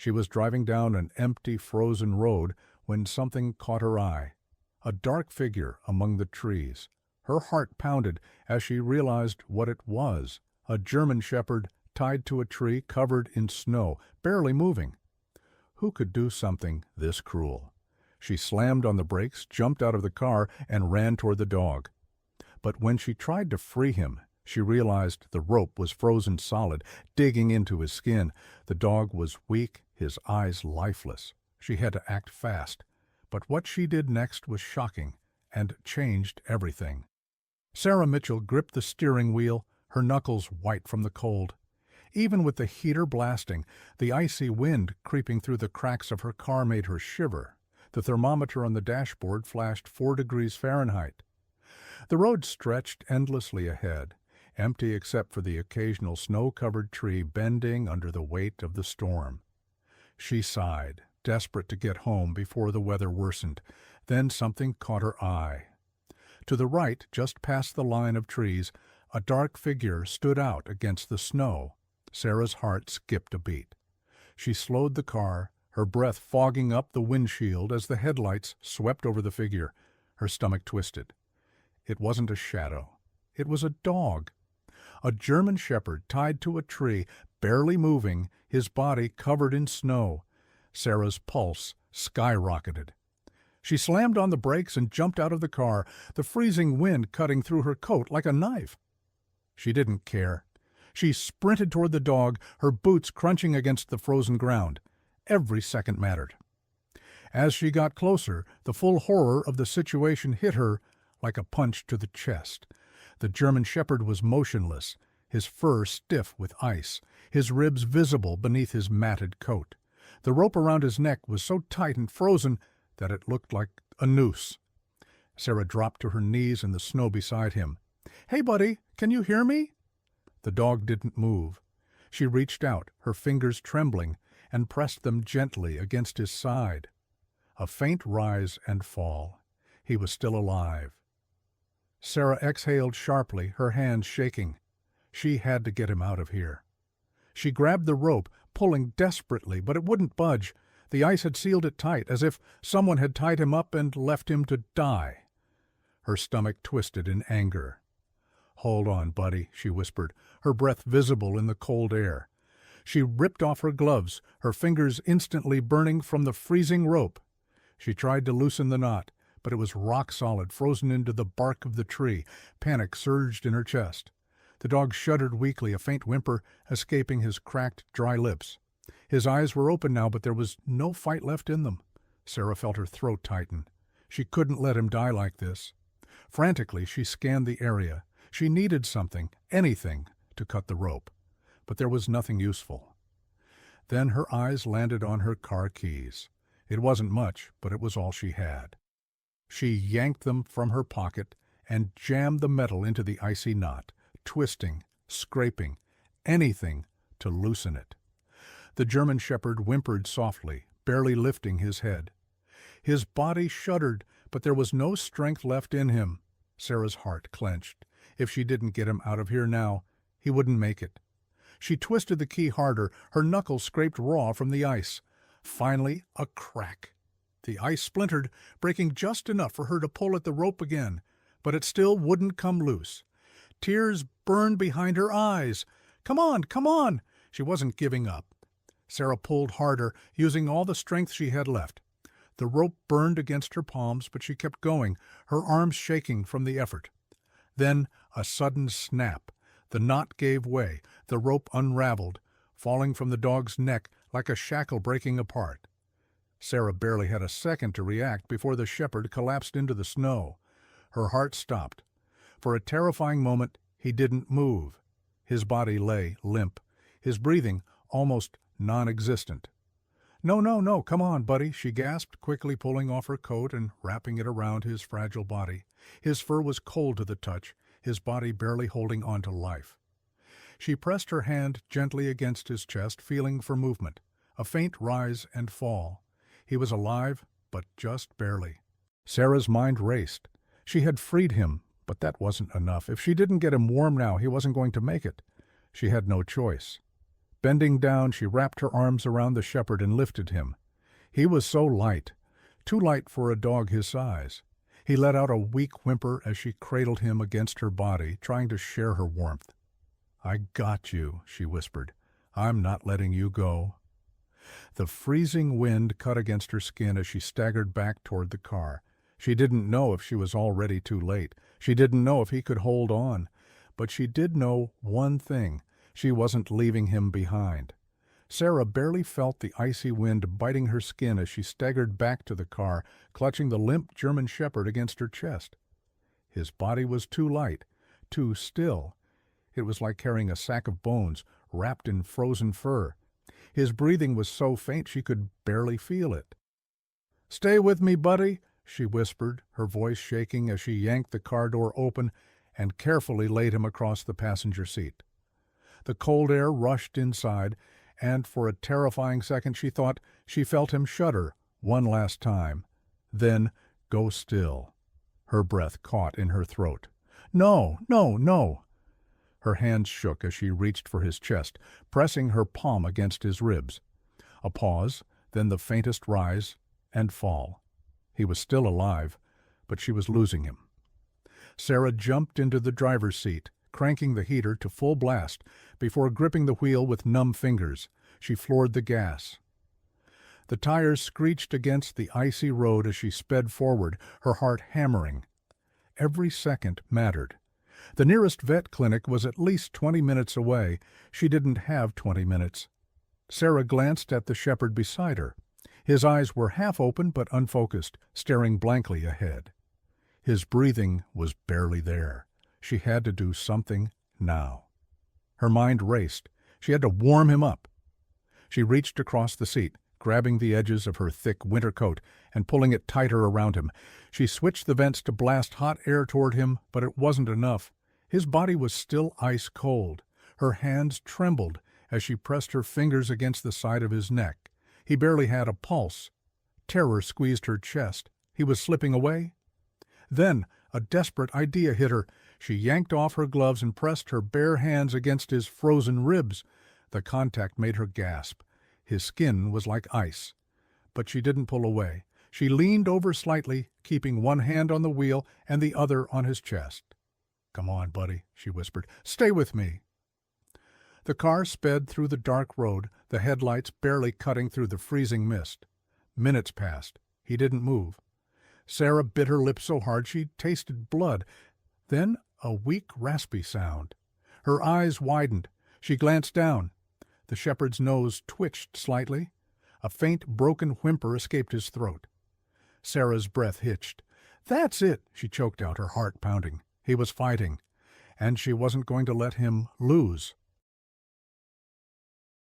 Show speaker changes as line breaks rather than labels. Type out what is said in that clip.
She was driving down an empty, frozen road when something caught her eye. A dark figure among the trees. Her heart pounded as she realized what it was. A German shepherd tied to a tree covered in snow, barely moving. Who could do something this cruel? She slammed on the brakes, jumped out of the car, and ran toward the dog. But when she tried to free him, she realized the rope was frozen solid, digging into his skin. The dog was weak, his eyes lifeless. She had to act fast. But what she did next was shocking and changed everything. Sarah Mitchell gripped the steering wheel, her knuckles white from the cold. Even with the heater blasting, the icy wind creeping through the cracks of her car made her shiver. The thermometer on the dashboard flashed 4 degrees Fahrenheit. The road stretched endlessly ahead, empty except for the occasional snow-covered tree bending under the weight of the storm. She sighed, desperate to get home before the weather worsened. Then something caught her eye. To the right, just past the line of trees, a dark figure stood out against the snow. Sarah's heart skipped a beat. She slowed the car, her breath fogging up the windshield as the headlights swept over the figure. Her stomach twisted. It wasn't a shadow. It was a dog. A German shepherd tied to a tree, barely moving, his body covered in snow. Sarah's pulse skyrocketed. She slammed on the brakes and jumped out of the car, the freezing wind cutting through her coat like a knife. She didn't care. She sprinted toward the dog, her boots crunching against the frozen ground. Every second mattered. As she got closer, the full horror of the situation hit her like a punch to the chest. The German shepherd was motionless, his fur stiff with ice, his ribs visible beneath his matted coat. The rope around his neck was so tight and frozen that it looked like a noose. Sarah dropped to her knees in the snow beside him. "Hey, buddy, can you hear me?" The dog didn't move. She reached out, her fingers trembling, and pressed them gently against his side. A faint rise and fall. He was still alive. Sarah exhaled sharply, her hands shaking. She had to get him out of here. She grabbed the rope, pulling desperately, but it wouldn't budge. The ice had sealed it tight, as if someone had tied him up and left him to die. Her stomach twisted in anger. "Hold on, buddy," she whispered, her breath visible in the cold air. She ripped off her gloves, her fingers instantly burning from the freezing rope. She tried to loosen the knot, but it was rock solid, frozen into the bark of the tree. Panic surged in her chest. The dog shuddered weakly, a faint whimper escaping his cracked, dry lips. His eyes were open now, but there was no fight left in them. Sarah felt her throat tighten. She couldn't let him die like this. Frantically, she scanned the area. She needed something, anything, to cut the rope. But there was nothing useful. Then her eyes landed on her car keys. It wasn't much, but it was all she had. She yanked them from her pocket and jammed the metal into the icy knot, twisting, scraping, anything to loosen it. The German shepherd whimpered softly, barely lifting his head. His body shuddered, but there was no strength left in him. Sarah's heart clenched. If she didn't get him out of here now, he wouldn't make it. She twisted the key harder, her knuckles scraped raw from the ice. Finally, a crack. The ice splintered, breaking just enough for her to pull at the rope again, but it still wouldn't come loose. Tears burned behind her eyes. "Come on, come on!" She wasn't giving up. Sarah pulled harder, using all the strength she had left. The rope burned against her palms, but she kept going, her arms shaking from the effort. Then a sudden snap. The knot gave way, the rope unraveled, falling from the dog's neck like a shackle breaking apart. Sarah barely had a second to react before the shepherd collapsed into the snow. Her heart stopped. For a terrifying moment, he didn't move. His body lay limp, his breathing almost non-existent. "No, no, no, come on, buddy," she gasped, quickly pulling off her coat and wrapping it around his fragile body. His fur was cold to the touch, his body barely holding on to life. She pressed her hand gently against his chest, feeling for movement. A faint rise and fall. He was alive, but just barely. Sarah's mind raced. She had freed him, but that wasn't enough. If she didn't get him warm now, he wasn't going to make it. She had no choice. Bending down, she wrapped her arms around the shepherd and lifted him. He was so light, too light for a dog his size. He let out a weak whimper as she cradled him against her body, trying to share her warmth. "I got you," she whispered. "I'm not letting you go." The freezing wind cut against her skin as she staggered back toward the car. She didn't know if she was already too late. She didn't know if he could hold on. But she did know one thing. She wasn't leaving him behind. Sarah barely felt the icy wind biting her skin as she staggered back to the car, clutching the limp German shepherd against her chest. His body was too light, too still. It was like carrying a sack of bones wrapped in frozen fur. His breathing was so faint she could barely feel it. "Stay with me, buddy," she whispered, her voice shaking as she yanked the car door open and carefully laid him across the passenger seat. The cold air rushed inside, and for a terrifying second she thought she felt him shudder one last time. Then go still. Her breath caught in her throat. "No, no, no!" Her hands shook as she reached for his chest, pressing her palm against his ribs. A pause, then the faintest rise and fall. He was still alive, but she was losing him. Sarah jumped into the driver's seat, cranking the heater to full blast. Before gripping the wheel with numb fingers, she floored the gas. The tires screeched against the icy road as she sped forward, her heart hammering. Every second mattered. The nearest vet clinic was at least 20 minutes away. She didn't have 20 minutes. Sarah glanced at the shepherd beside her. His eyes were half open but unfocused, staring blankly ahead. His breathing was barely there. She had to do something now. Her mind raced. She had to warm him up. She reached across the seat, grabbing the edges of her thick winter coat and pulling it tighter around him. She switched the vents to blast hot air toward him, but it wasn't enough. His body was still ice cold. Her hands trembled as she pressed her fingers against the side of his neck. He barely had a pulse. Terror squeezed her chest. He was slipping away. Then a desperate idea hit her. She yanked off her gloves and pressed her bare hands against his frozen ribs. The contact made her gasp. His skin was like ice. But she didn't pull away. She leaned over slightly, keeping one hand on the wheel and the other on his chest. "Come on, buddy," she whispered. "Stay with me." The car sped through the dark road, the headlights barely cutting through the freezing mist. Minutes passed. He didn't move. Sarah bit her lip so hard she tasted blood. Then a weak, raspy sound. Her eyes widened. She glanced down. The shepherd's nose twitched slightly. A faint, broken whimper escaped his throat. Sarah's breath hitched. "That's it," she choked out, her heart pounding. He was fighting, and she wasn't going to let him lose.